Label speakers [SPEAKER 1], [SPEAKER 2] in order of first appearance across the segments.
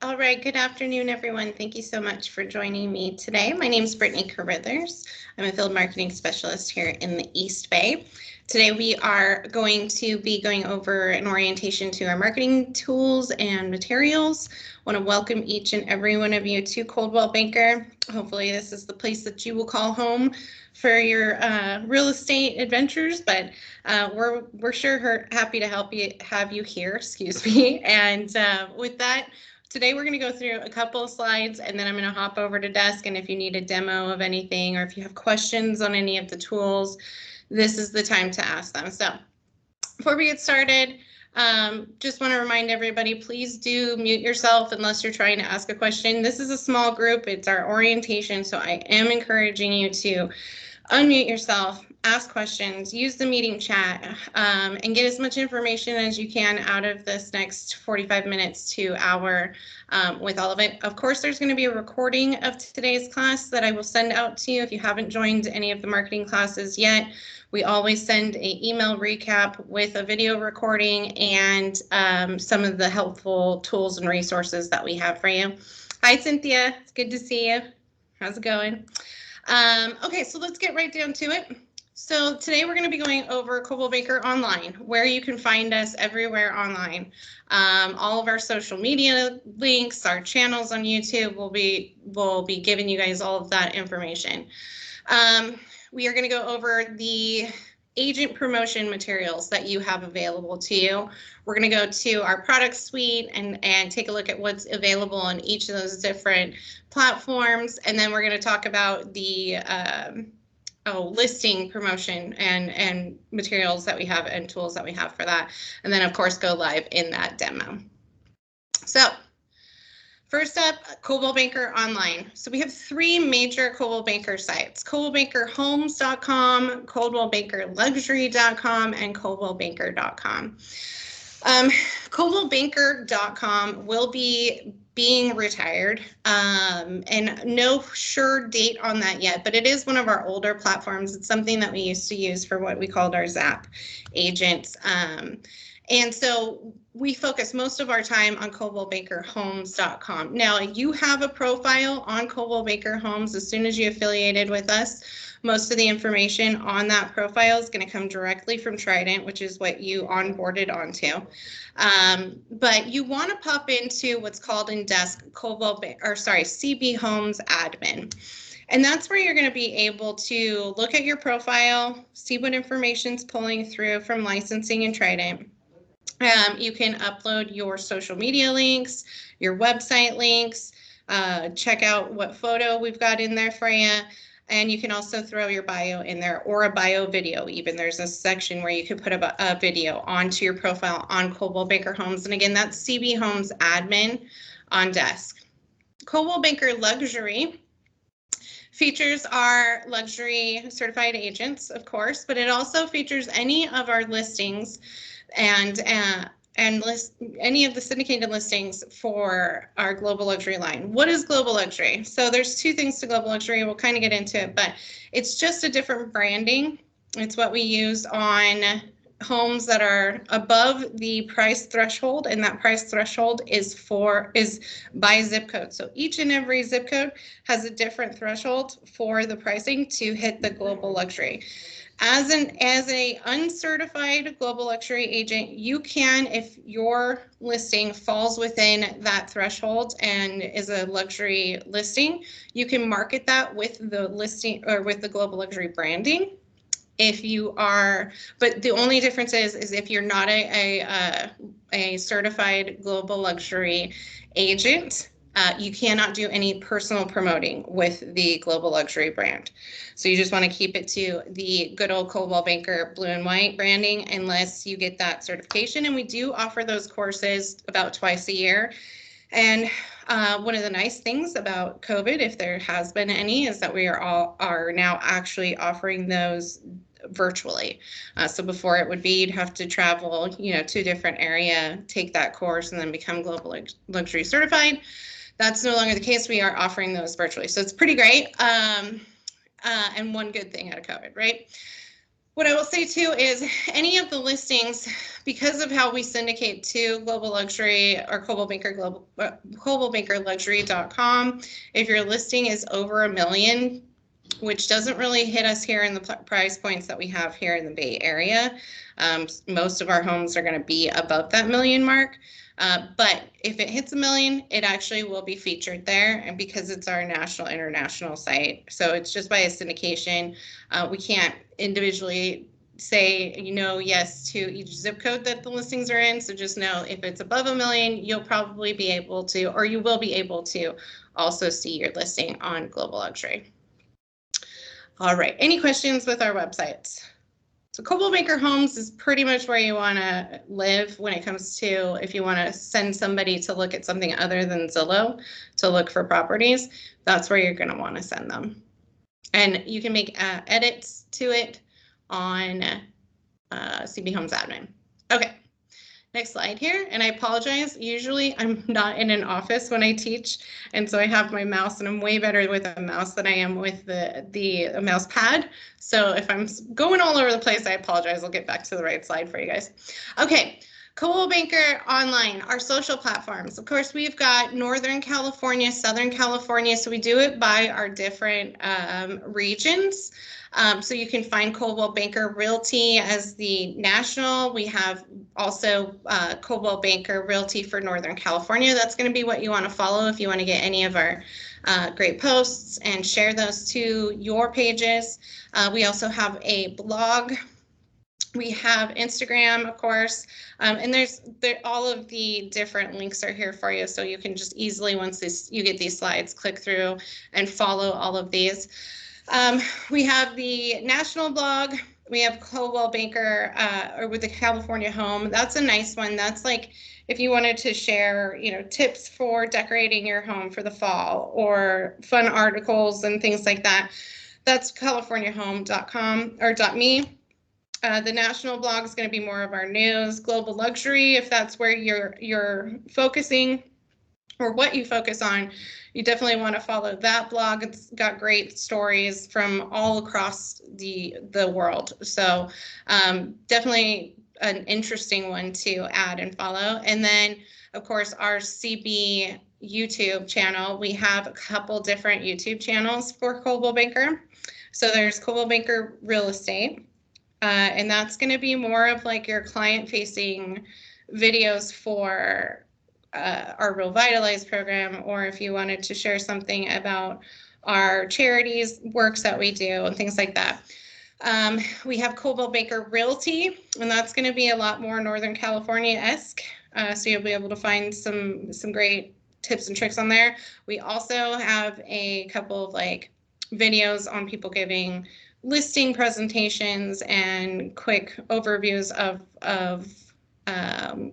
[SPEAKER 1] All right, good afternoon, everyone. Thank you so much for joining me today. My name is Brittany Carruthers. I'm a field marketing specialist here in the East Bay. Today we are going to be going over an orientation to our marketing tools and materials. I want to welcome each and every one of you to Coldwell Banker. Hopefully this is the place that you will call home for your real estate adventures, but we're sure happy to have you here, excuse me. And with that, today we're going to go through a couple of slides and then I'm going to hop over to desk, and if you need a demo of anything or if you have questions on any of the tools, this is the time to ask them. So before we get started, just want to remind everybody, please do mute yourself unless you're trying to ask a question. This is a small group. It's our orientation, so I am encouraging you to unmute yourself, ask questions, use the meeting chat, and get as much information as you can out of this next 45 minutes to hour with all of it. Of course, there's going to be a recording of today's class that I will send out to you if you haven't joined any of the marketing classes yet. We always send an email recap with a video recording and some of the helpful tools and resources that we have for you. Hi, Cynthia. It's good to see you. How's it going? Okay, so let's get right down to it. So today we're going to be going over Coldwell Banker Online, where you can find us everywhere online. All of our social media links, our channels on YouTube, will be giving you guys all of that information. We are going to go over the agent promotion materials that you have available to you. We're going to go to our product suite and take a look at what's available on each of those different platforms. And then we're going to talk about the listing promotion and materials that we have and tools that we have for that. And then, of course, go live in that demo. So first up, Coldwell Banker Online. So we have three major Coldwell Banker sites: ColdwellBankerHomes.com, ColdwellBankerLuxury.com, and ColdwellBanker.com. ColdwellBanker.com will be being retired, and no sure date on that yet, but it is one of our older platforms. It's something that we used to use for what we called our Zap agents. And so we focus most of our time on ColdwellBankerHomes.com. Now, you have a profile on Coldwell Banker Homes as soon as you affiliated with us. Most of the information on that profile is going to come directly from Trident, which is what you onboarded onto. But you want to pop into what's called in desk CB Homes Admin. And that's where you're going to be able to look at your profile, see what information's pulling through from licensing and Trident. You can upload your social media links, your website links, check out what photo we've got in there for you. And you can also throw your bio in there, or a bio video even. There's a section where you can put a video onto your profile on Coldwell Banker Homes. And again, that's CB Homes Admin on desk. Coldwell Banker Luxury features our luxury certified agents, of course, but it also features any of our listings and any of the syndicated listings for our global luxury line. What is global luxury? So there's two things to global luxury. We'll kind of get into it, but it's just a different branding. It's what we use on homes that are above the price threshold, and that price threshold is by zip code. So each and every zip code has a different threshold for the pricing to hit the global luxury. As a uncertified global luxury agent, you can, if your listing falls within that threshold and is a luxury listing, you can market that with the listing or with the global luxury branding. If you are, but the only difference is if you're not a certified global luxury agent, you cannot do any personal promoting with the global luxury brand. So you just want to keep it to the good old Coldwell Banker blue and white branding unless you get that certification. And we do offer those courses about twice a year. And one of the nice things about COVID, if there has been any, is that we are now actually offering those virtually. So before it would be you'd have to travel, to a different area, take that course, and then become global luxury certified. That's no longer the case. We are offering those virtually. So it's pretty great. And one good thing out of COVID, right? What I will say too is any of the listings, because of how we syndicate to Global Luxury or Coldwell Banker ColdwellBankerLuxury.com, if your listing is over $1 million, which doesn't really hit us here in the price points that we have here in the Bay Area. Most of our homes are going to be above that $1 million mark. But if it hits $1 million, it actually will be featured there, and because it's our national international site. So it's just by a syndication. We can't individually say, yes to each zip code that the listings are in. So just know if it's above $1 million, you'll probably be able to, or you will be able to also see your listing on Global Luxury. All right, any questions with our websites? So Coldwell Banker Homes is pretty much where you want to live when it comes to if you want to send somebody to look at something other than Zillow to look for properties, that's where you're going to want to send them. And you can make edits to it on CB Homes Admin. Okay. Next slide here, and I apologize. Usually I'm not in an office when I teach, and so I have my mouse, and I'm way better with a mouse than I am with the mouse pad. So if I'm going all over the place, I apologize. I'll get back to the right slide for you guys. Okay, Coldwell Banker Online, our social platforms. Of course, we've got Northern California, Southern California, so we do it by our different regions. So you can find Coldwell Banker Realty as the national. We have also Coldwell Banker Realty for Northern California. That's going to be what you want to follow if you want to get any of our great posts and share those to your pages. We also have a blog. We have Instagram, of course, and all of the different links are here for you, so you can just easily, once you get these slides, click through and follow all of these. We have the national blog. We have Coldwell Banker or with the California Home. That's a nice one. That's like if you wanted to share, tips for decorating your home for the fall or fun articles and things like that. That's californiahome.com or .me. The national blog is going to be more of our news. Global Luxury, if that's where you're focusing or what you focus on, you definitely want to follow that blog. It's got great stories from all across the world. So definitely an interesting one to add and follow. And then, of course, our CB YouTube channel. We have a couple different YouTube channels for Coldwell Banker. So there's Coldwell Banker Real Estate. And that's going to be more of like your client-facing videos for our Revitalize program, or if you wanted to share something about our charities works that we do and things like that. We have Coldwell Banker Realty, and that's going to be a lot more Northern California-esque. So you'll be able to find some great tips and tricks on there. We also have a couple of like videos on people giving listing presentations and quick overviews of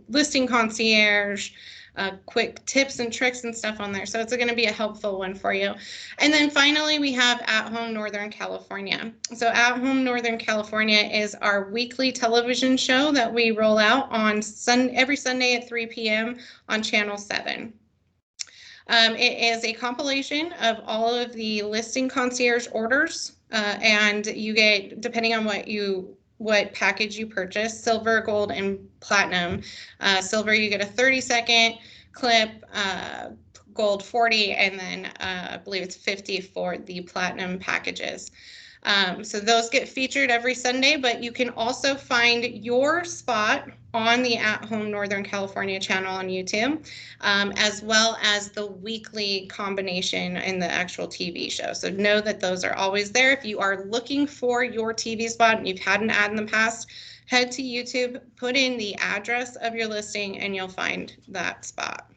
[SPEAKER 1] listing concierge, quick tips and tricks and stuff on there. So it's going to be a helpful one for you. And then finally, we have At Home Northern California. So At Home Northern California is our weekly television show that we roll out on every Sunday at 3 p.m. on Channel 7. It is a compilation of all of the listing concierge orders, and you get, depending on what package you purchase, silver, gold, and platinum. Silver, you get a 30-second clip, gold 40, and then I believe it's 50 for the platinum packages. So those get featured every Sunday, but you can also find your spot on the At Home Northern California channel on YouTube, as well as the weekly combination in the actual TV show. So know that those are always there. If you are looking for your TV spot and you've had an ad in the past, head to YouTube, put in the address of your listing, and you'll find that spot.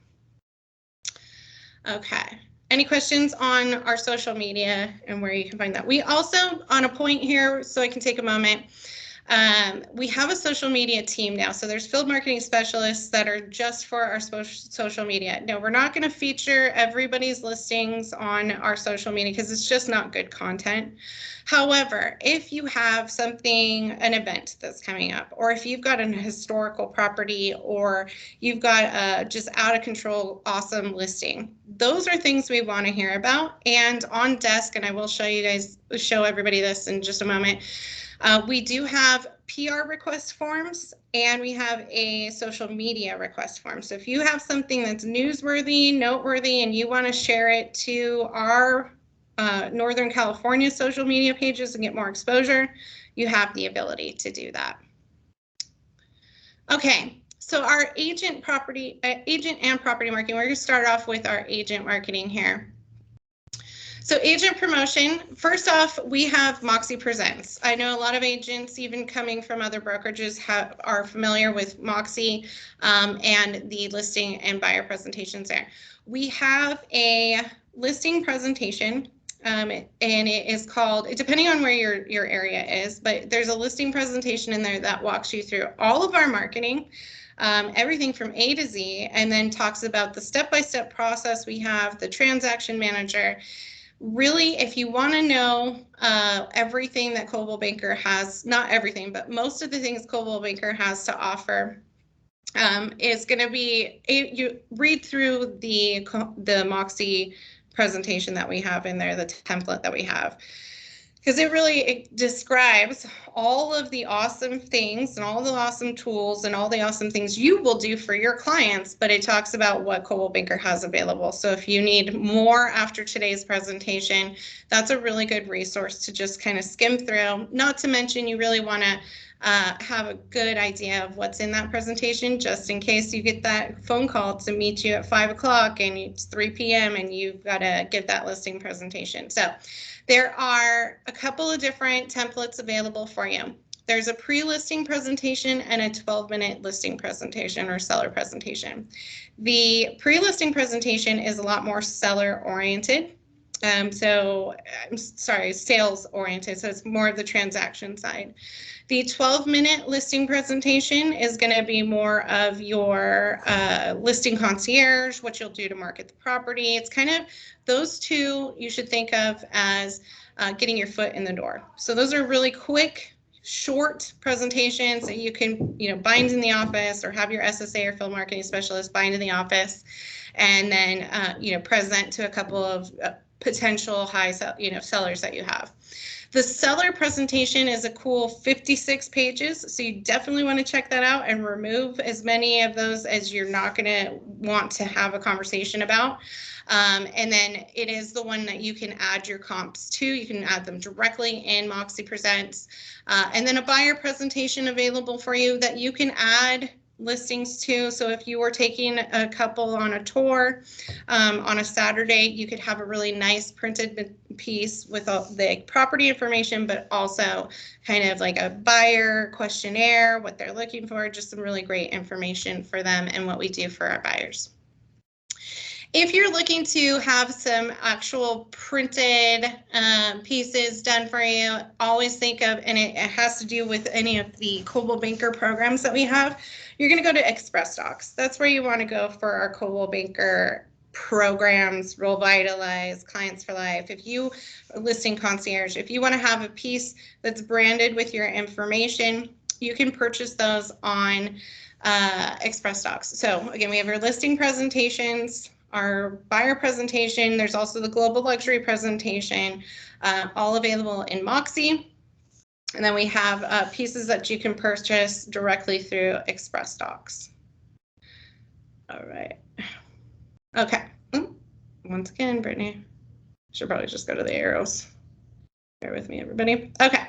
[SPEAKER 1] Okay. Any questions on our social media and where you can find that? We also, on a point here, so I can take a moment, we have a social media team now. So there's field marketing specialists that are just for our social media. No, we're not going to feature everybody's listings on our social media because it's just not good content. However, if you have an event that's coming up, or if you've got an historical property, or you've got a just out of control, awesome listing, those are things we want to hear about. And on desk, and I will show everybody this in just a moment, We do have PR request forms, and we have a social media request form. So if you have something that's newsworthy, noteworthy, and you want to share it to our Northern California social media pages and get more exposure, you have the ability to do that. Okay, so our agent and property marketing, we're going to start off with our agent marketing here. So agent promotion, first off, we have Moxie Presents. I know a lot of agents, even coming from other brokerages, are familiar with Moxie and the listing and buyer presentations there. We have a listing presentation, and it is called, depending on where your area is, but there's a listing presentation in there that walks you through all of our marketing, everything from A to Z, and then talks about the step-by-step process we have, the transaction manager. Really, if you want to know everything that Coldwell Banker has, not everything, but most of the things Coldwell Banker has to offer, is going to be, you read through the Moxie presentation that we have in there, the template that we have, because it describes all of the awesome things and all the awesome tools and all the awesome things you will do for your clients, but it talks about what Coldwell Banker has available. So if you need more after today's presentation, that's a really good resource to just kind of skim through. Not to mention, you really want to have a good idea of what's in that presentation, just in case you get that phone call to meet you at 5 o'clock and it's 3 p.m. and you've got to give that listing presentation. So there are a couple of different templates available for you. There's a pre-listing presentation and a 12-minute listing presentation or seller presentation. The pre-listing presentation is a lot more seller-oriented. Sales-oriented, so it's more of the transaction side. The 12-minute listing presentation is going to be more of your listing concierge, what you'll do to market the property. It's kind of those two you should think of as getting your foot in the door. So those are really quick, short presentations that you can, bind in the office or have your SSA or field marketing specialist bind in the office, and then, present to a couple of potential high, sellers that you have. The seller presentation is a cool 56 pages, so you definitely want to check that out and remove as many of those as you're not going to want to have a conversation about. And then it is the one that you can add your comps to. You can add them directly in Moxie Presents. And then a buyer presentation available for you that you can add listings to. So if you were taking a couple on a tour on a Saturday, you could have a really nice printed piece with all the property information, but also kind of like a buyer questionnaire, what they're looking for, just some really great information for them and what we do for our buyers. If you're looking to have some actual printed pieces done for you, always think of, and it has to do with any of the Coldwell Banker programs that we have, you're going to go to Express Docs. That's where you want to go for our Coldwell Banker programs, Roll Vitalize, Clients for Life. If you are listing concierge, if you want to have a piece that's branded with your information, you can purchase those on Express Docs. So again, we have our listing presentations, our buyer presentation. There's also the global luxury presentation, all available in Moxie. And then we have pieces that you can purchase directly through Express Docs. All right. Okay. Once again, Brittany, should probably just go to the arrows. Bear with me, everybody. Okay.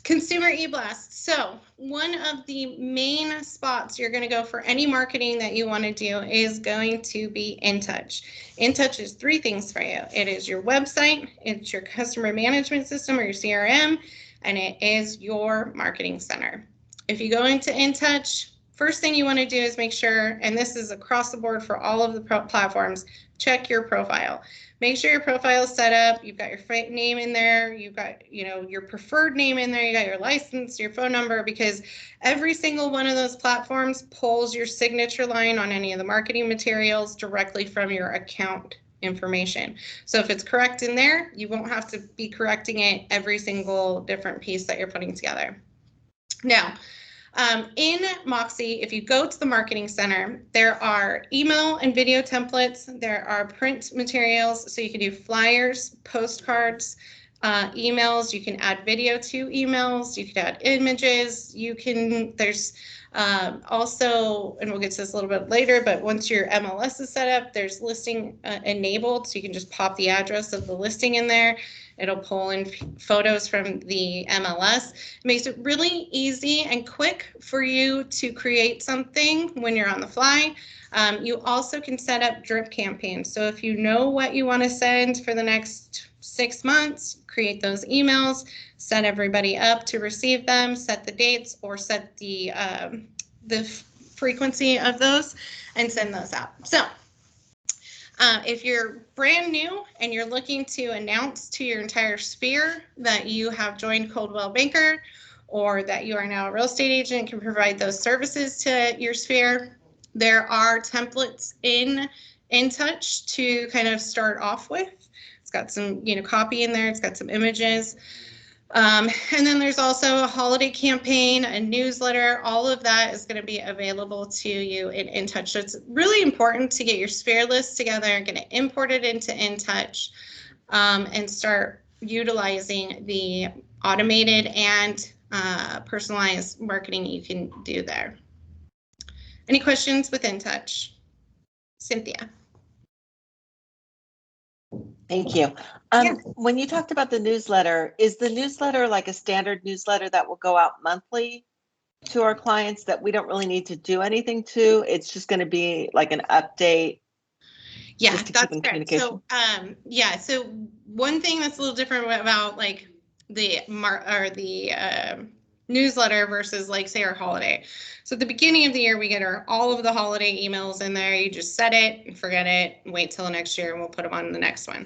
[SPEAKER 1] Consumer Eblast. So one of the main spots you're going to go for any marketing that you want to do is going to be InTouch. InTouch is three things for you. It is your website, it's your customer management system or your CRM, and it is your marketing center. If you go into InTouch, first thing you want to do is make sure, and this is across the board for all of the platforms, check your profile. Make sure your profile is set up. You've got your name in there. You've got, your preferred name in there. You got your license, your phone number, because every single one of those platforms pulls your signature line on any of the marketing materials directly from your account information. So if it's correct in there, you won't have to be correcting it every single different piece that you're putting together. Now, in Moxie, if you go to the Marketing Center, there are email and video templates. There are print materials, so you can do flyers, postcards, emails. You can add video to emails. You can add images. There's also, and we'll get to this a little bit later, but once your MLS is set up, there's listing enabled. So you can just pop the address of the listing in there. It'll pull in photos from the MLS. It makes it really easy and quick for you to create something when you're on the fly. You also can set up drip campaigns. So if you know what you want to send for the next 6 months, create those emails, set everybody up to receive them, set the dates, or set the frequency of those, and send those out. So if you're brand new and you're looking to announce to your entire sphere that you have joined Coldwell Banker, or that you are now a real estate agent, can provide those services to your sphere, there are templates in InTouch to kind of start off with. It's got some, copy in there. It's got some images. And then there's also a holiday campaign, a newsletter. All of that is going to be available to you in InTouch. So it's really important to get your sphere list together and get it imported into InTouch, and start utilizing the automated and personalized marketing you can do there. Any questions with InTouch? Cynthia.
[SPEAKER 2] Thank you. When you talked about the newsletter, is the newsletter like a standard newsletter that will go out monthly to our clients that we don't really need to do anything to? It's just going to be like an update.
[SPEAKER 1] Yeah, that's correct. So, so one thing that's a little different about like the newsletter versus like say our holiday. So at the beginning of the year, we get all of the holiday emails in there. You just set it and forget it, and wait till the next year, and we'll put them on the next one.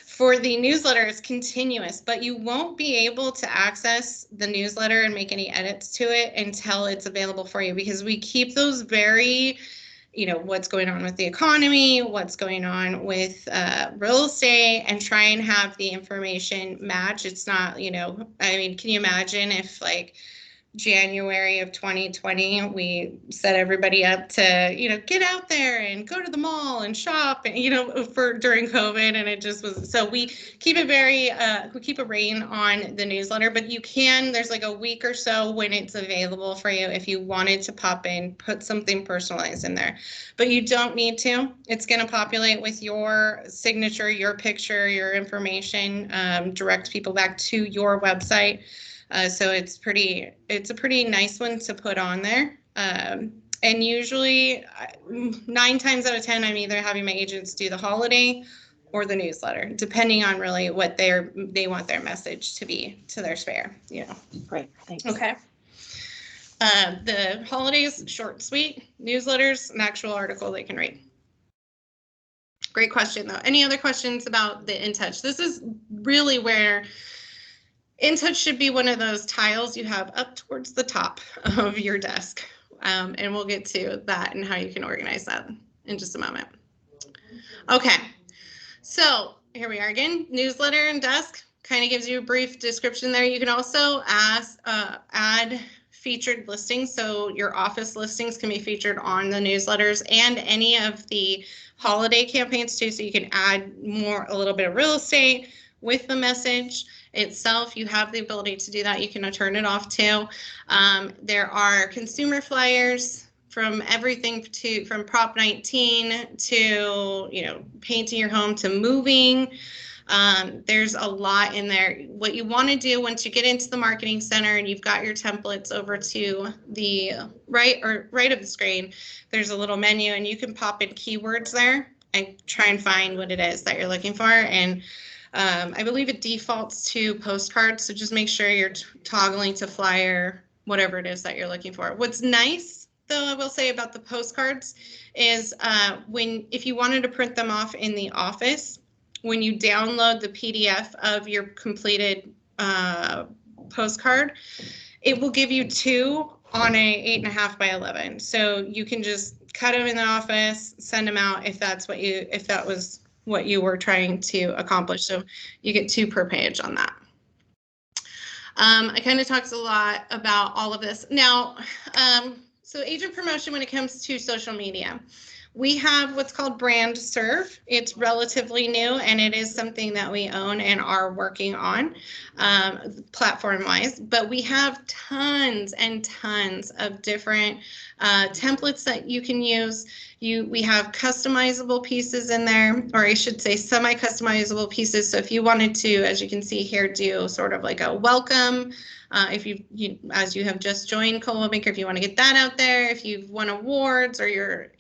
[SPEAKER 1] For the newsletter, it's continuous, but you won't be able to access the newsletter and make any edits to it until it's available for you, because we keep those very, what's going on with the economy, what's going on with real estate, and try and have the information match. It's not, can you imagine if like January of 2020, we set everybody up to, get out there and go to the mall and shop, and, during COVID. And it just was, so we keep it we keep a rein on the newsletter, but there's like a week or so when it's available for you if you wanted to pop in, put something personalized in there, but you don't need to. It's going to populate with your signature, your picture, your information, direct people back to your website. So it's a pretty nice one to put on there. And usually 9 times out of 10, I'm either having my agents do the holiday or the newsletter, depending on really what they want their message to be to their sphere.
[SPEAKER 2] Great, thanks.
[SPEAKER 1] Okay. The holidays, short and sweet. Newsletters, an actual article they can read. Great question, though. Any other questions about the InTouch? This is really where InTouch should be one of those tiles you have up towards the top of your desk. And we'll get to that and how you can organize that in just a moment. Okay, so here we are again. Newsletter and desk kind of gives you a brief description there. You can also add featured listings. So your office listings can be featured on the newsletters and any of the holiday campaigns too. So you can add a little bit of real estate with the message itself. You have the ability to do that. You can turn it off too. There are consumer flyers from everything from Prop 19 to, painting your home to moving. There's a lot in there. What you want to do once you get into the marketing center and you've got your templates over to the right of the screen, there's a little menu and you can pop in keywords there and try and find what it is that you're looking for. And I believe it defaults to postcards, so just make sure you're toggling to flyer, whatever it is that you're looking for. What's nice, though, I will say about the postcards is if you wanted to print them off in the office, when you download the PDF of your completed postcard, it will give you 2 on a 8.5 by 11. So you can just cut them in the office, send them out if that was what you were trying to accomplish. So you get 2 per page on that. I kind of talked a lot about all of this. Now, so agent promotion when it comes to social media. We have what's called Brand Serve. It's relatively new, and it is something that we own and are working on platform-wise. But we have tons and tons of different templates that you can use. We have customizable pieces in there, or I should say semi-customizable pieces. So if you wanted to, as you can see here, do sort of like a welcome, if as you have just joined Coldwell Banker, if you want to get that out there, if you've won awards or you're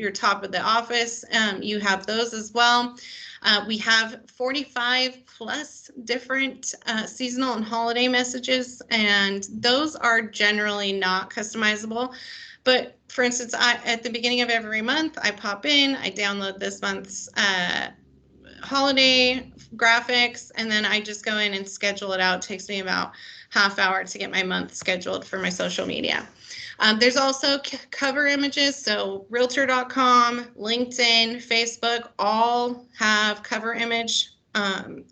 [SPEAKER 1] top of the office, you have those as well. We have 45 plus different seasonal and holiday messages, and those are generally not customizable. But for instance, at the beginning of every month, I pop in, I download this month's holiday graphics, and then I just go in and schedule it out. It takes me about half hour to get my month scheduled for my social media. There's also cover images. So realtor.com, LinkedIn, Facebook all have cover image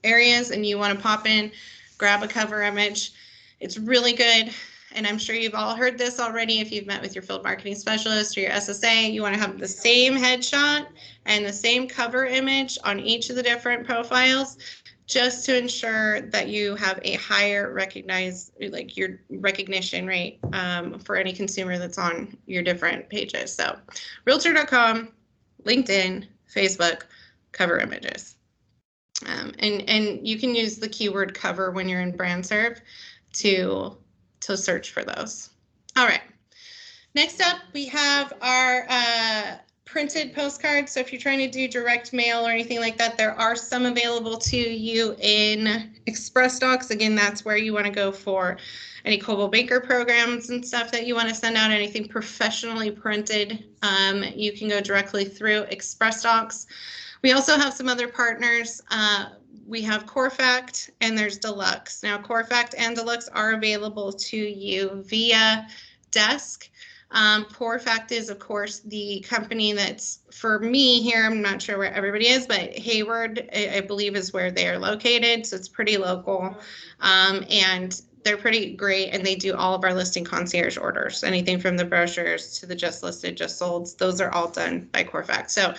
[SPEAKER 1] areas, and you want to pop in, grab a cover image. It's really good. And I'm sure you've all heard this already if you've met with your field marketing specialist or your SSA. You want to have the same headshot and the same cover image on each of the different profiles, just to ensure that you have a higher your recognition rate for any consumer that's on your different pages. So realtor.com, LinkedIn, Facebook, cover images. And you can use the keyword cover when you're in brand serve to search for those. All right. Next up, we have our printed postcards. So if you're trying to do direct mail or anything like that, there are some available to you in Express Docs. Again, that's where you want to go for any Coldwell Banker programs and stuff that you want to send out. Anything professionally printed, you can go directly through Express Docs. We also have some other partners. We have CoreFact and there's Deluxe. Now, CoreFact and Deluxe are available to you via desk. CoreFact is, of course, the company that's, for me here, I'm not sure where everybody is, but Hayward, I believe, is where they are located. So it's pretty local. And they're pretty great, and they do all of our listing concierge orders. Anything from the brochures to the just listed, just solds, those are all done by CoreFact. So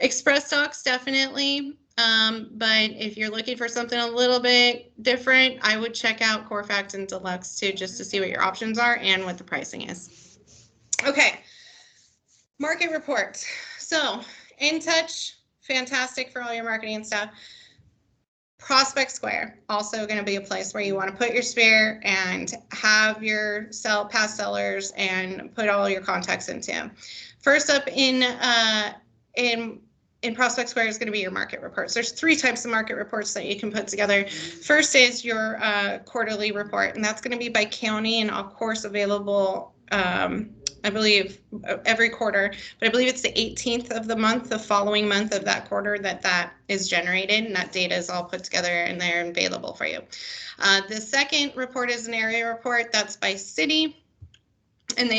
[SPEAKER 1] Express Docs, definitely. But if you're looking for something a little bit different, I would check out CoreFact and Deluxe too, just to see what your options are and what the pricing is. Okay, market reports. So InTouch, fantastic for all your marketing stuff. Prospect Square, also going to be a place where you want to put your sphere and have your past sellers and put all your contacts into. First up in Prospect Square is going to be your market reports. There's 3 types of market reports that you can put together. First is your quarterly report, and that's going to be by county and of course available, I believe, every quarter, but I believe it's the 18th of the month, the following month of that quarter that is generated, and that data is all put together and they're available for you. The second report is an area report. That's by city, and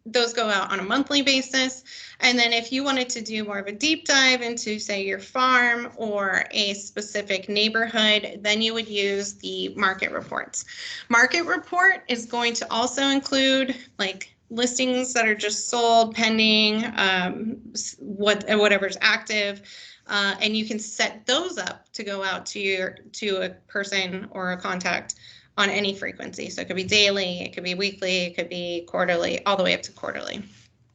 [SPEAKER 1] those go out on a monthly basis. And then if you wanted to do more of a deep dive into, say, your farm or a specific neighborhood, then you would use the market reports. Market report is going to also include like listings that are just sold, pending, whatever's active, and you can set those up to go out to a person or a contact on any frequency. So it could be daily, it could be weekly, it could be quarterly, all the way up to quarterly.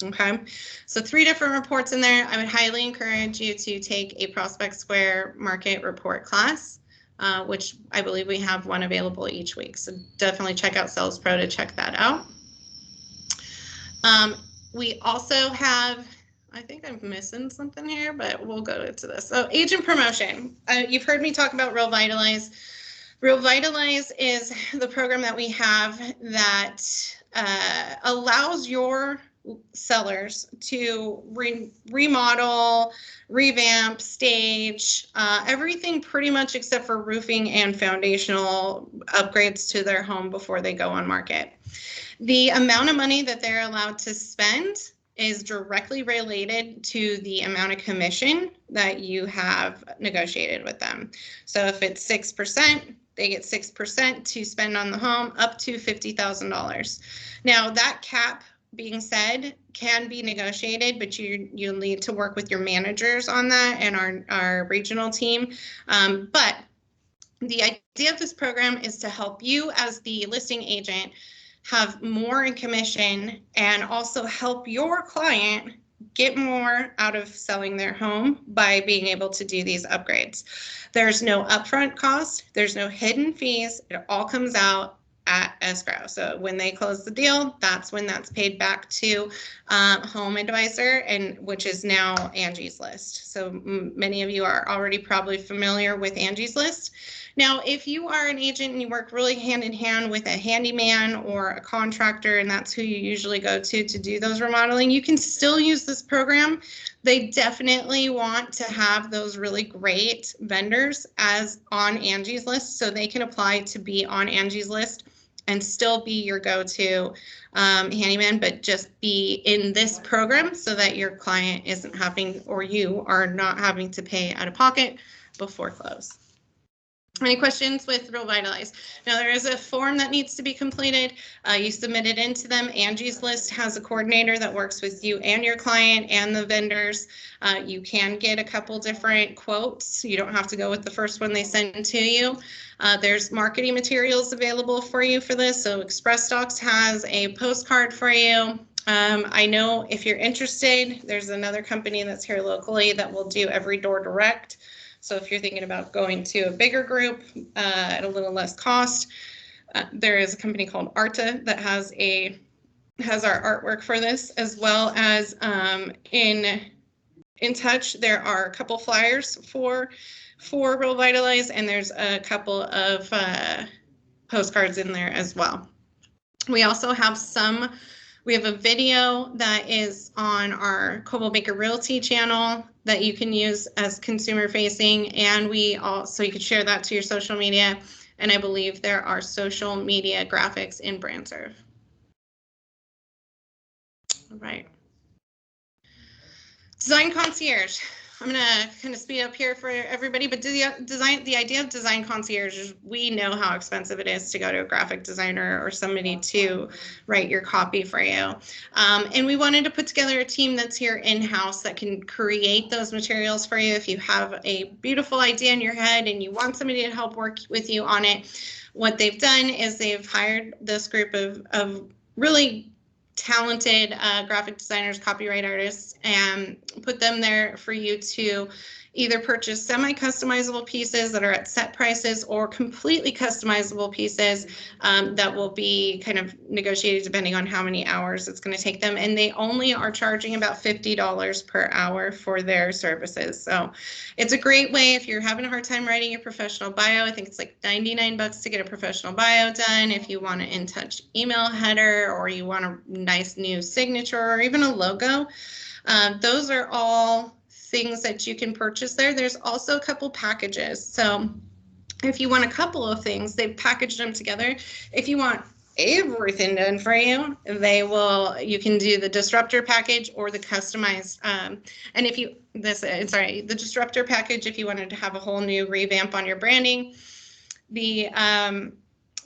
[SPEAKER 1] Okay, so 3 different reports in there. I would highly encourage you to take a Prospect Square market report class, which I believe we have one available each week. So definitely check out Sales Pro to check that out. We also have, I think I'm missing something here, but we'll go into this. So agent promotion. You've heard me talk about Real Vitalize. Real Vitalize is the program that we have that allows your sellers to remodel, revamp, stage, everything pretty much except for roofing and foundational upgrades to their home before they go on market. The amount of money that they're allowed to spend is directly related to the amount of commission that you have negotiated with them. So if it's 6%, they get 6% to spend on the home up to $50,000. Now that cap being said, can be negotiated, but you'll need to work with your managers on that and our regional team. But the idea of this program is to help you as the listing agent have more in commission and also help your client get more out of selling their home by being able to do these upgrades. There's no upfront cost. There's no hidden fees. It all comes out at escrow. So when they close the deal, that's when that's paid back to Home Advisor, and which is now Angie's List. So many of you are already probably familiar with Angie's List. Now, if you are an agent and you work really hand in hand with a handyman or a contractor, and that's who you usually go to do those remodeling, you can still use this program. They definitely want to have those really great vendors as on Angie's List, so they can apply to be on Angie's List and still be your go-to handyman, but just be in this program so that your client isn't having, or you are not having to pay out of pocket before close. Any questions with Revitalize? Now, there is a form that needs to be completed. You submit it into them. Angie's List has a coordinator that works with you and your client and the vendors. You can get a couple different quotes. You don't have to go with the first one they send to you. There's marketing materials available for you for this. So Express Docs has a postcard for you. I know if you're interested, there's another company that's here locally that will do every door direct. So if you're thinking about going to a bigger group at a little less cost, there is a company called Arta that has our artwork for this, as well as in Touch, there are a couple flyers for Revitalize, and there's a couple of postcards in there as well. We also have we have a video that is on our Coldwell Banker Realty channel that you can use as consumer facing, and so you could share that to your social media. And I believe there are social media graphics in BrandServe. All right. Design Concierge. I'm going to kind of speed up here for everybody, but the idea of Design Concierge is, we know how expensive it is to go to a graphic designer or somebody to write your copy for you. And we wanted to put together a team that's here in-house that can create those materials for you. If you have a beautiful idea in your head and you want somebody to help work with you on it, what they've done is they've hired this group of really talented graphic designers, copyright artists, and put them there for you to either purchase semi-customizable pieces that are at set prices or completely customizable pieces that will be kind of negotiated depending on how many hours it's going to take them. And they only are charging about $50 per hour for their services. So it's a great way if you're having a hard time writing your professional bio. I think it's like 99 bucks to get a professional bio done. If you want an In Touch email header, or you want a nice new signature, or even a logo, those are all things that you can purchase there. There's also a couple packages. So if you want a couple of things, they've packaged them together. If you want everything done for you, you can do the disruptor package or the customized. And if you, the disruptor package, if you wanted to have a whole new revamp on your branding,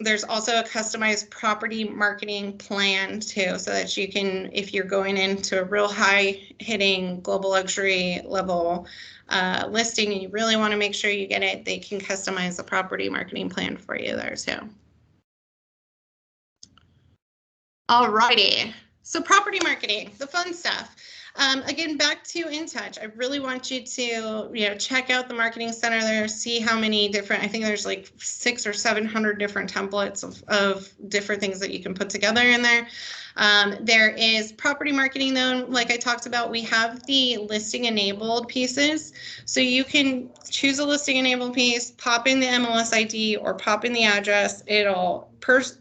[SPEAKER 1] there's also a customized property marketing plan too, so that you can, if you're going into a real high hitting global luxury level listing and you really want to make sure you get it, they can customize the property marketing plan for you there too. All righty, so property marketing, the fun stuff. Again, back to In Touch. I really want you to, check out the marketing center there, see how many different, I think there's like 600 or 700 different templates of different things that you can put together in there. There is property marketing though, like I talked about, we have the listing enabled pieces. So you can choose a listing enabled piece, pop in the MLS ID or pop in the address. It'll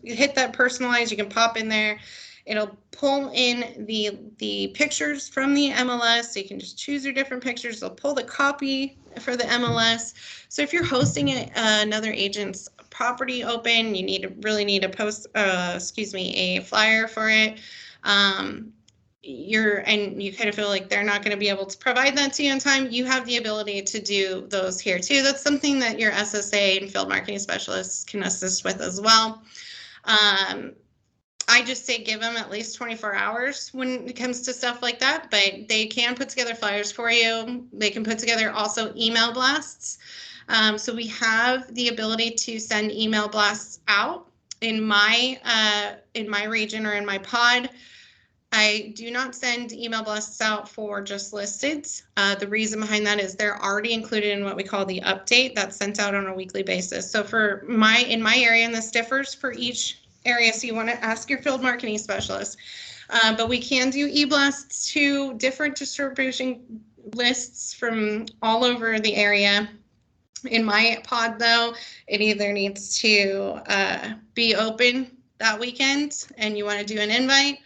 [SPEAKER 1] hit that personalized, you can pop in there. It'll pull in the pictures from the MLS, so you can just choose your different pictures. It'll pull the copy for the MLS. So if you're hosting another agent's property open, you really need a flyer for it. And you kind of feel like they're not going to be able to provide that to you in time, you have the ability to do those here too. That's something that your SSA and field marketing specialists can assist with as well. I just say give them at least 24 hours when it comes to stuff like that, but they can put together flyers for you. They can put together also email blasts. So we have the ability to send email blasts out in my region or in my pod. I do not send email blasts out for just listeds. The reason behind that is they're already included in what we call the update that's sent out on a weekly basis. So for in my area, and this differs for each area, so you want to ask your field marketing specialist. But we can do e-blasts to different distribution lists from all over the area. In my pod, though, it either needs to be open that weekend and you want to do an invite,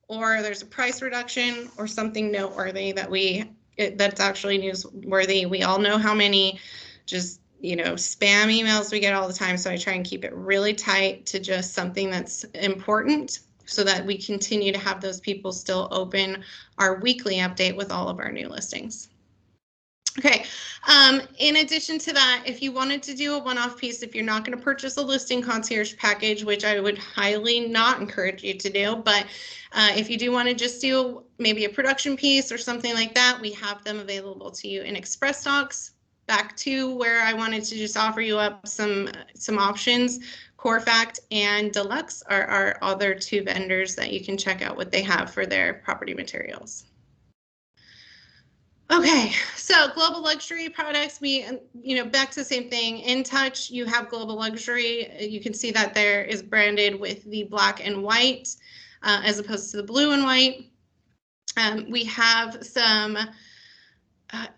[SPEAKER 1] or there's a price reduction or something noteworthy that's actually newsworthy. We all know how many just, spam emails we get all the time. So I try and keep it really tight to just something that's important so that we continue to have those people still open our weekly update with all of our new listings. Okay, in addition to that, if you wanted to do a one-off piece, if you're not going to purchase a listing concierge package, which I would highly not encourage you to do, but if you do want to just do maybe a production piece or something like that, we have them available to you in Express Docs. Back to where I wanted to just offer you up some options. Corfact and Deluxe are our other two vendors that you can check out what they have for their property materials. Okay, so global luxury products, back to the same thing. In Touch, you have global luxury. You can see that there is branded with the black and white as opposed to the blue and white. We have some,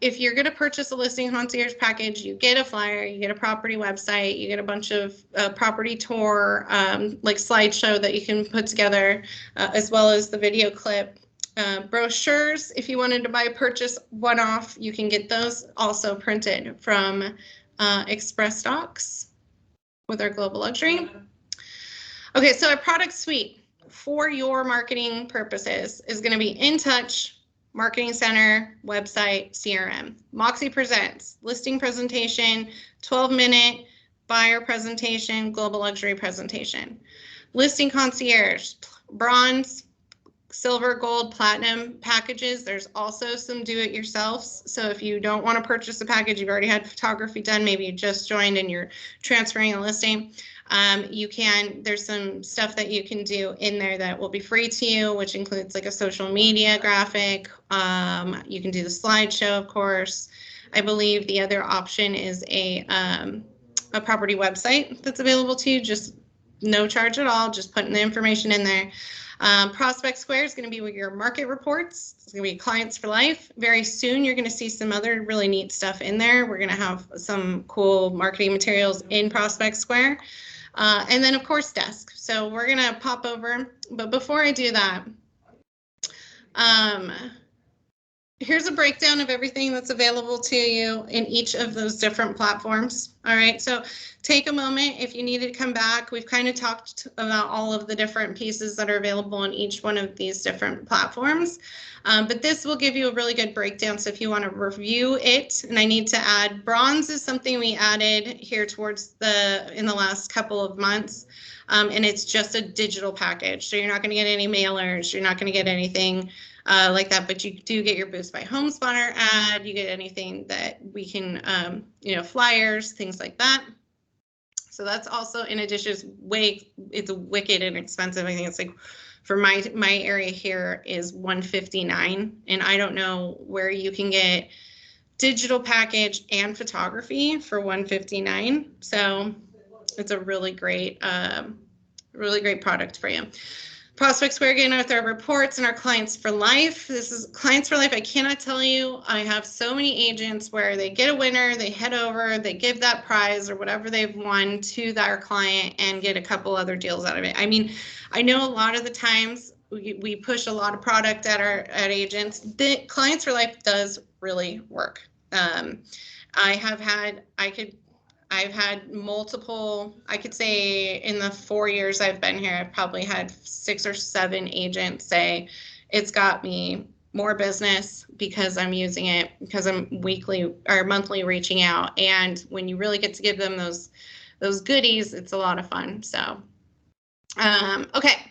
[SPEAKER 1] if you're going to purchase a listing concierge package, you get a flyer, you get a property website, you get a bunch of property tour, like slideshow that you can put together, as well as the video clip. Brochures, if you wanted to purchase one-off, you can get those also printed from Express Docs with our global luxury. Okay, so our product suite for your marketing purposes is going to be In Touch, Marketing Center, website, CRM. Moxie Presents, listing presentation, 12-minute buyer presentation, global luxury presentation. Listing Concierge, bronze, silver, gold, platinum packages. There's also some do-it-yourselfs. So if you don't want to purchase a package, you've already had photography done, maybe you just joined and you're transferring a listing, there's some stuff that you can do in there that will be free to you, which includes like a social media graphic. You can do the slideshow, of course. I believe the other option is a property website that's available to you, just no charge at all, just putting the information in there. Prospect Square is going to be with your market reports. It's going to be clients for life. Very soon, you're going to see some other really neat stuff in there. We're going to have some cool marketing materials in Prospect Square. And then, of course, Desk. So we're going to pop over. But before I do that, here's a breakdown of everything that's available to you in each of those different platforms. All right, so take a moment if you need to come back. We've kind of talked about all of the different pieces that are available on each one of these different platforms, but this will give you a really good breakdown. So if you want to review it, and I need to add, bronze is something we added here towards in the last couple of months. And it's just a digital package. So you're not going to get any mailers. You're not going to get anything like that, but you do get your Boost by Home Spotter ad. You get anything that we can, flyers, things like that. So that's also, in addition, it's wicked inexpensive. I think it's like, for my area here is $159, and I don't know where you can get digital package and photography for $159. So it's a really great product for you. Prospect Square, again, with our reports and our clients for life. This is clients for life. I cannot tell you, I have so many agents where they get a winner, they head over, they give that prize or whatever they've won to their client and get a couple other deals out of it. I mean, I know a lot of the times we push a lot of product at agents. The clients for life does really work. I've had multiple, I could say in the 4 years I've been here, I've probably had 6 or 7 agents say it's got me more business because I'm using it, because I'm weekly or monthly reaching out. And when you really get to give them those goodies, it's a lot of fun. So, okay.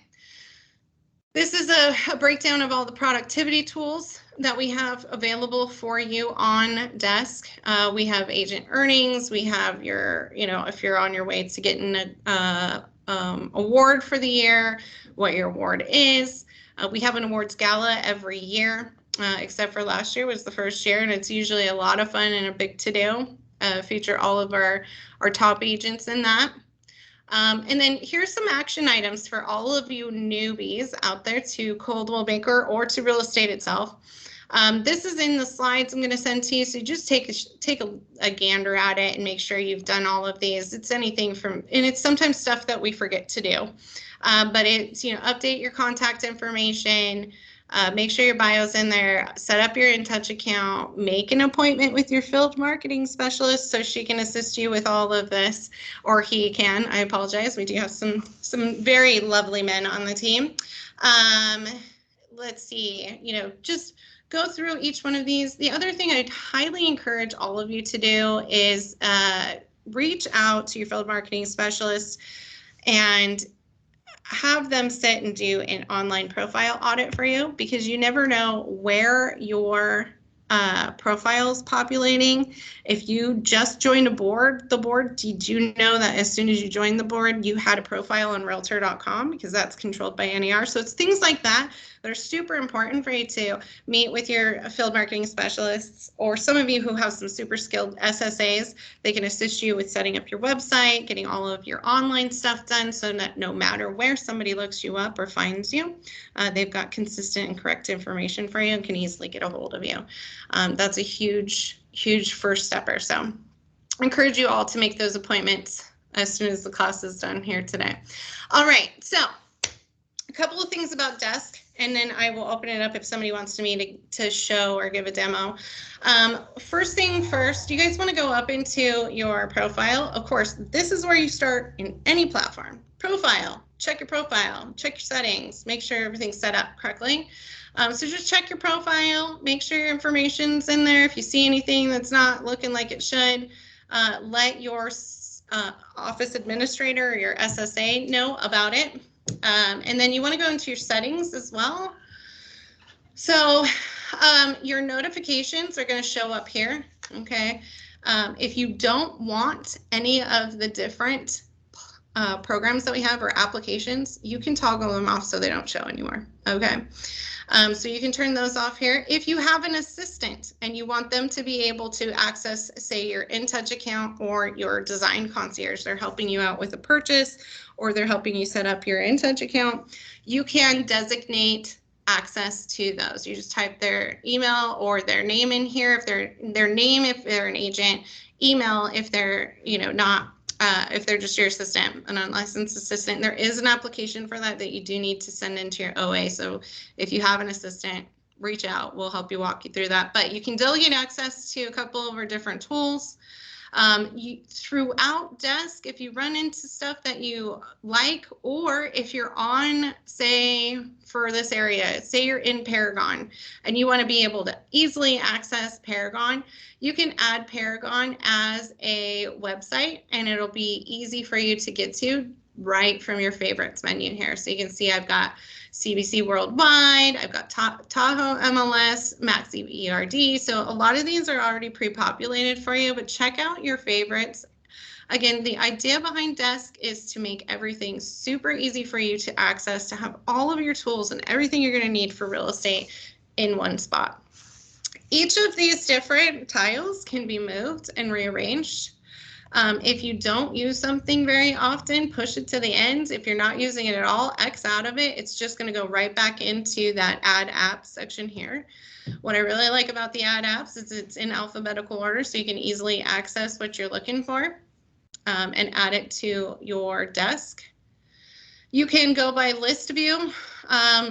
[SPEAKER 1] This is a breakdown of all the productivity tools that we have available for you on desk. We have agent earnings. We have your, if you're on your way to getting a award for the year, what your award is. We have an awards gala every year, except for last year was the first year, and it's usually a lot of fun and a big to-do. Feature all of our top agents in that. And then here's some action items for all of you newbies out there to Coldwell Banker or to real estate itself. This is in the slides I'm going to send to you, so just take a gander at it and make sure you've done all of these. It's anything from, and it's sometimes stuff that we forget to do, but it's, update your contact information, make sure your bio's in there, set up your InTouch account, make an appointment with your field marketing specialist so she can assist you with all of this, or he can. I apologize. We do have some very lovely men on the team. Let's see, just go through each one of these. The other thing I'd highly encourage all of you to do is reach out to your field marketing specialist and have them sit and do an online profile audit for you, because you never know where your profile's populating. If you just joined the board, did you know that as soon as you joined the board, you had a profile on realtor.com, because that's controlled by NAR. So it's things like that that are super important for you to meet with your field marketing specialists, or some of you who have some super skilled SSAs. They can assist you with setting up your website, getting all of your online stuff done, so that no matter where somebody looks you up or finds you, they've got consistent and correct information for you and can easily get a hold of you. That's a huge first stepper. So I encourage you all to make those appointments as soon as the class is done here today. All right, so a couple of things about desk, and then I will open it up if somebody wants me to show or give a demo. First thing first, you guys want to go up into your profile. Of course, this is where you start in any platform. Profile, check your profile, check your settings, make sure everything's set up correctly. So just check your profile, make sure your information's in there. If you see anything that's not looking like it should, let your office administrator or your SSA know about it. And then you want to go into your settings as well. So your notifications are going to show up here, okay? If you don't want any of the different programs that we have or applications, you can toggle them off so they don't show anymore, okay? So you can turn those off here. If you have an assistant and you want them to be able to access, say, your InTouch account or your design concierge, they're helping you out with a purchase, or they're helping you set up your InTouch account, you can designate access to those. You just type their email or their name in here, if their name if they're an agent, email if they're not if they're just your assistant, an unlicensed assistant. There is an application for that you do need to send into your OA. So if you have an assistant, reach out. We'll help you walk you through that. But you can delegate access to a couple of our different tools. Throughout desk, if you run into stuff that you like, or if you're on, say, for this area, say you're in Paragon and you want to be able to easily access Paragon, you can add Paragon as a website and it'll be easy for you to get to right from your favorites menu here. So you can see I've got CBC Worldwide, I've got Tahoe MLS, Maxi ERD. So a lot of these are already pre-populated for you, but check out your favorites. Again, the idea behind Desk is to make everything super easy for you to access, to have all of your tools and everything you're going to need for real estate in one spot. Each of these different tiles can be moved and rearranged. If you don't use something very often, push it to the end. If you're not using it at all, X out of it. It's just going to go right back into that Add Apps section here. What I really like about the Add Apps is it's in alphabetical order, so you can easily access what you're looking for and add it to your desk. You can go by list view.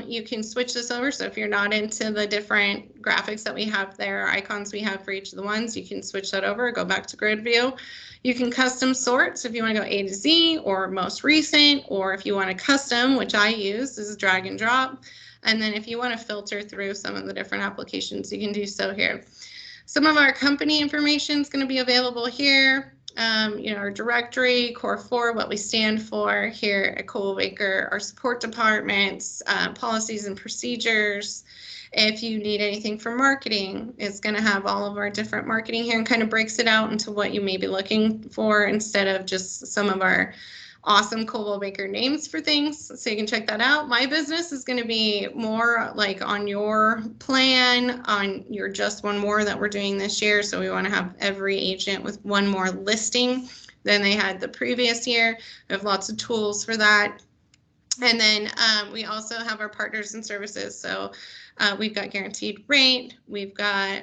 [SPEAKER 1] You can switch this over. So if you're not into the different graphics that we have there, icons we have for each of the ones, you can switch that over, go back to grid view. You can custom sort. So if you want to go A to Z or most recent, or if you want to custom, which I use, this is drag and drop. And then if you want to filter through some of the different applications, you can do so here. Some of our company information is going to be available here. our directory, core 4, what we stand for here at Coldwell Banker, our support departments, policies and procedures. If you need anything for marketing, it's going to have all of our different marketing here and kind of breaks it out into what you may be looking for instead of just some of our awesome Coldwell Banker names for things. So you can check that out. My business is going to be more like on your plan, on your just one more that we're doing this year. So we want to have every agent with one more listing than they had the previous year. We have lots of tools for that. And then we also have our partners and services. So we've got guaranteed rate. We've got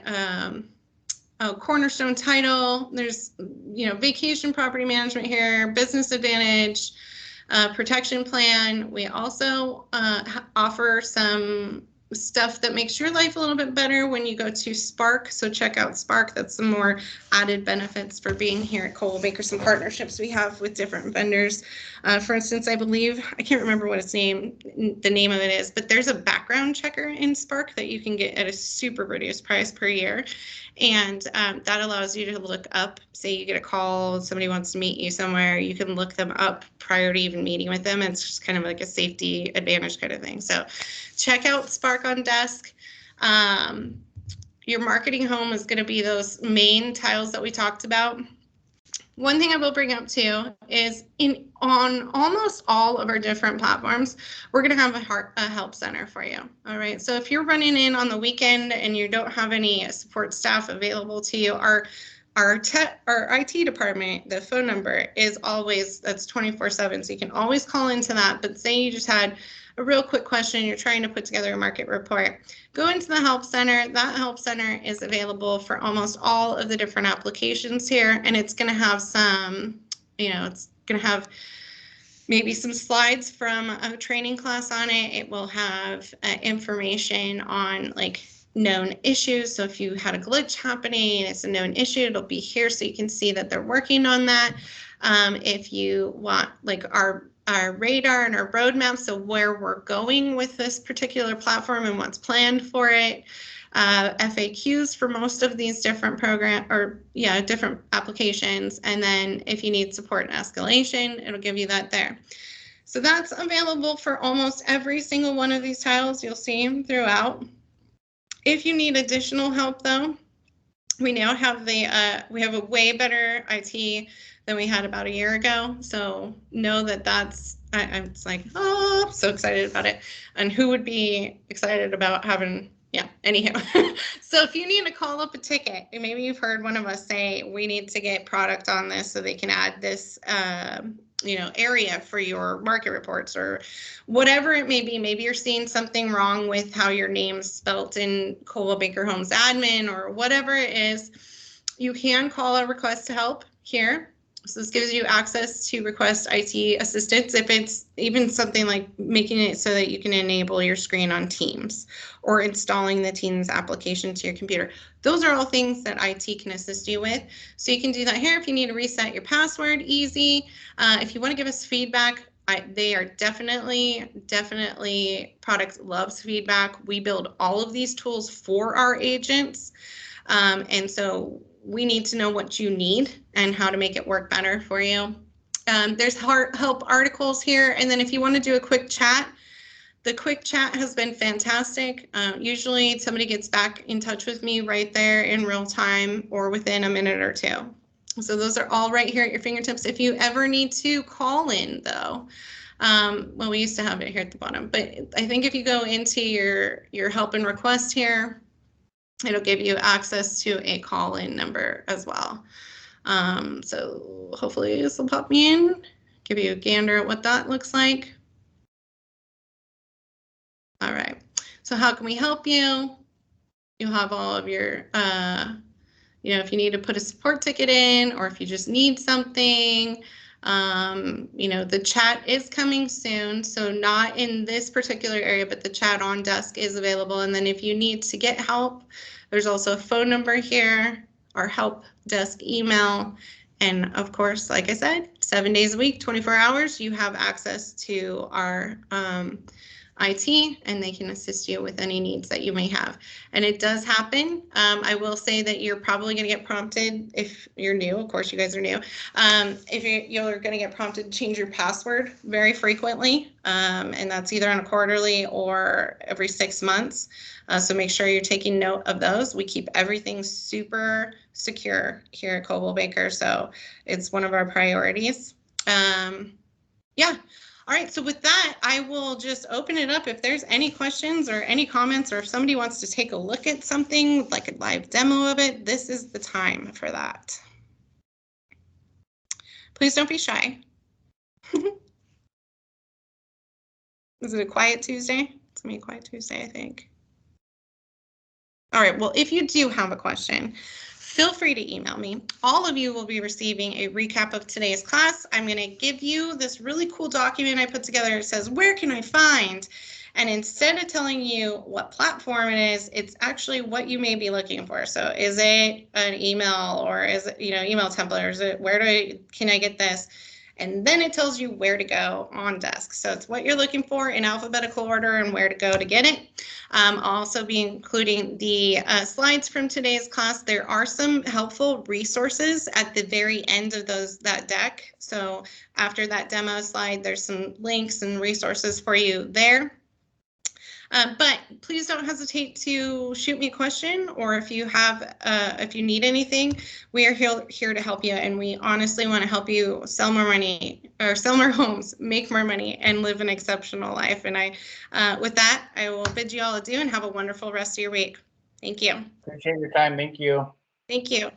[SPEAKER 1] Cornerstone Title. There's, vacation property management here, business advantage, protection plan. We also offer some stuff that makes your life a little bit better when you go to Spark. So check out Spark. That's some more added benefits for being here at Coldwell Banker. Some partnerships we have with different vendors. For instance, I believe, I can't remember what the name of it is, but there's a background checker in Spark that you can get at a super reduced price per year. And that allows you to look up, say you get a call, somebody wants to meet you somewhere, you can look them up prior to even meeting with them. It's just kind of like a safety advantage kind of thing. So check out Spark on Desk. Your marketing home is going to be those main tiles that we talked about. One thing I will bring up too is on almost all of our different platforms, we're going to have a help center for you. All right. So if you're running in on the weekend and you don't have any support staff available to you, our IT department, the phone number is always, that's 24/7. So you can always call into that. But say you just had a real quick question, you're trying to put together a market report, go into the help center. That help center is available for almost all of the different applications here. And it's going to have some, it's going to have maybe some slides from a training class on it. It will have information on like known issues. So if you had a glitch happening, it's a known issue, it'll be here so you can see that they're working on that. If you want like our radar and our roadmap, so where we're going with this particular platform and what's planned for it, FAQs for most of these different different applications, and then if you need support and escalation, it'll give you that there. So that's available for almost every single one of these tiles. You'll see them throughout. If you need additional help, though, we now have we have a way better IT than we had about a year ago. So know that I'm like, oh, I'm so excited about it. And who would be excited about having, anyhow. So if you need to call up a ticket, and maybe you've heard one of us say, we need to get product on this so they can add this, area for your market reports or whatever it may be. Maybe you're seeing something wrong with how your name's spelt in Coldwell Banker Homes admin or whatever it is. You can call a request to help here. So this gives you access to request IT assistance if it's even something like making it so that you can enable your screen on Teams or installing the Teams application to your computer. Those are all things that IT can assist you with. So you can do that here if you need to reset your password, easy. If you want to give us feedback, they are definitely, product loves feedback. We build all of these tools for our agents. And so we need to know what you need and how to make it work better for you. There's help articles here. And then if you want to do a quick chat, the quick chat has been fantastic. Usually somebody gets back in touch with me right there in real time or within a minute or two. So those are all right here at your fingertips. If you ever need to call in though, well, we used to have it here at the bottom, but I think if you go into your help and request here, it'll give you access to a call-in number as well. So hopefully this will pop me in, give you a gander at what that looks like. All right, so how can we help you? You'll have all of your, if you need to put a support ticket in or if you just need something, the chat is coming soon, so not in this particular area, but the chat on desk is available. And then if you need to get help, there's also a phone number here, our help desk email. And of course, like I said, 7 days a week, 24 hours, you have access to our IT, and they can assist you with any needs that you may have. And it does happen. I will say that you're probably going to get prompted if you're new. Of course, you guys are new. If you're going to get prompted to change your password very frequently, and that's either on a quarterly or every 6 months. So make sure you're taking note of those. We keep everything super secure here at Coldwell Banker, so it's one of our priorities. Yeah. All right, so with that, I will just open it up. If there's any questions or any comments, or if somebody wants to take a look at something, like a live demo of it, this is the time for that. Please don't be shy. Is it a quiet Tuesday? It's gonna be a quiet Tuesday, I think. All right, well, if you do have a question, feel free to email me. All of you will be receiving a recap of today's class. I'm going to give you this really cool document I put together. It says, where can I find? And instead of telling you what platform it is, it's actually what you may be looking for. So is it an email, or is it, email template, or is it can I get this? And then it tells you where to go on desk. So it's what you're looking for in alphabetical order and where to go to get it. I'll also be including the slides from today's class. There are some helpful resources at the very end of that deck. So after that demo slide, there's some links and resources for you there. But please don't hesitate to shoot me a question, or if you need anything, we are here to help you, and we honestly want to help you sell more money, or sell more homes, make more money, and live an exceptional life. And with that, I will bid you all adieu and have a wonderful rest of your week. Thank you.
[SPEAKER 3] Appreciate your time. Thank you.
[SPEAKER 1] Thank you.